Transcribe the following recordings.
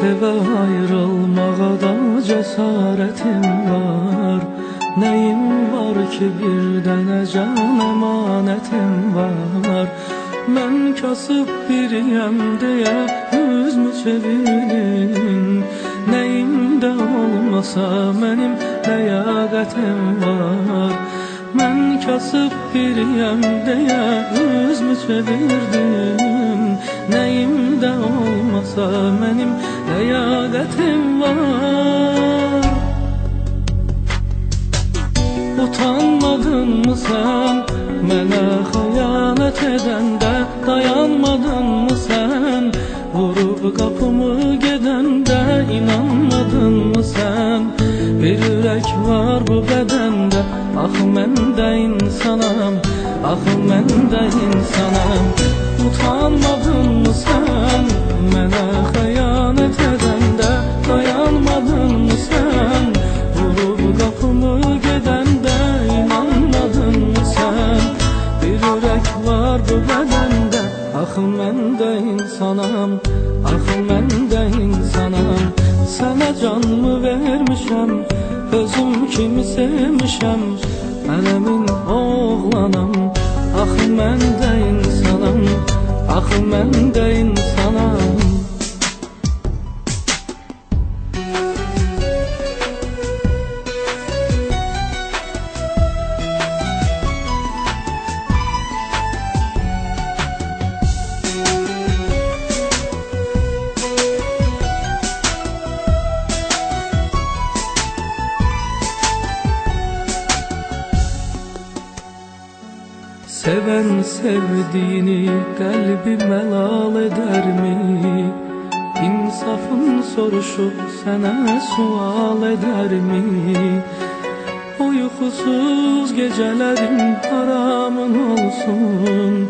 Sevə ayrılmağa da cəsarətim var. Nəyim var ki bir dənə can əmanətim var. Mən kasıb biriyəm deyə üzmü çevirin. Nəyimdə olmasa mənim ləyaqətim var. Mən kasıb biriyəm deyə üzmü çevirdim. Nəyimdə olmasa mənim ləyaqətim var. Utanmadın mı sən mənə xəyanət edəndə? Dayanmadın mı sən vurub qapımı gedəndə? İnanmadın mı sən bir ürək var bu bədəndə? Axı mən də insanam, axı mən də insanam. Utanmadın mı sən mənə xəyanət edəndə? Dayanmadın mı sən vurub qapımı gedəndə? İnanmadın mı sən bir ürək var bu bədəndə? Axı mən də insanam, axı mən də insanam. Sənə canımı vermişəm, özüm kimi sevmişəm. Ələmin oğlanam, axı mən də insanam, axı mən də insanam. Seven sevdiğini kalbi melal eder mi? İnsafın soruşup sana sual eder mi? Uykusuz gecelerin haramın olsun.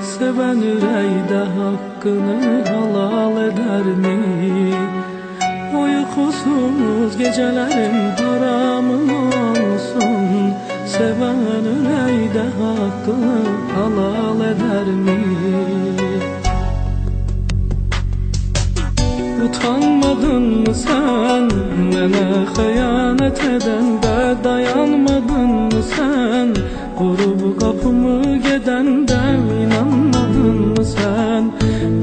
Seven yüreğde hakkını halal eder mi? Uykusuz gecelerin haramın olsun. Seven yüreğde hakkını halal eder mi? Utanmadın mı sen mənə xəyanət edəndə? Dayanmadın mı sen vurub qapımı gedəndə? İnanmadın mı sen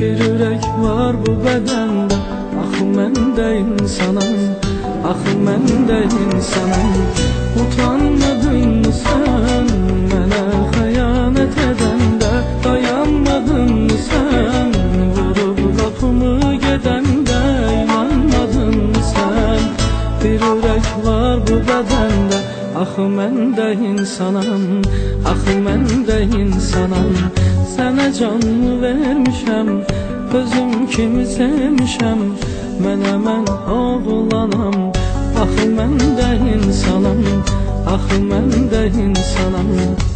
bir ürək var bu bədəndə? Axı mən də insanam, axı mən də insanam. Utanmadın mı sen mənə xəyanət edəndə? Dayanmadın mı sen vurub qapımı gedəndə? İnanmadın mı sen bir ürək var bu bədəndə? Axı mən də insanam, axı mən də insanam. Sənə canımı vermişəm, özüm kimi sevmişəm. Mənə mən oğlanam, axı mən də insanam, axı mən də insanam.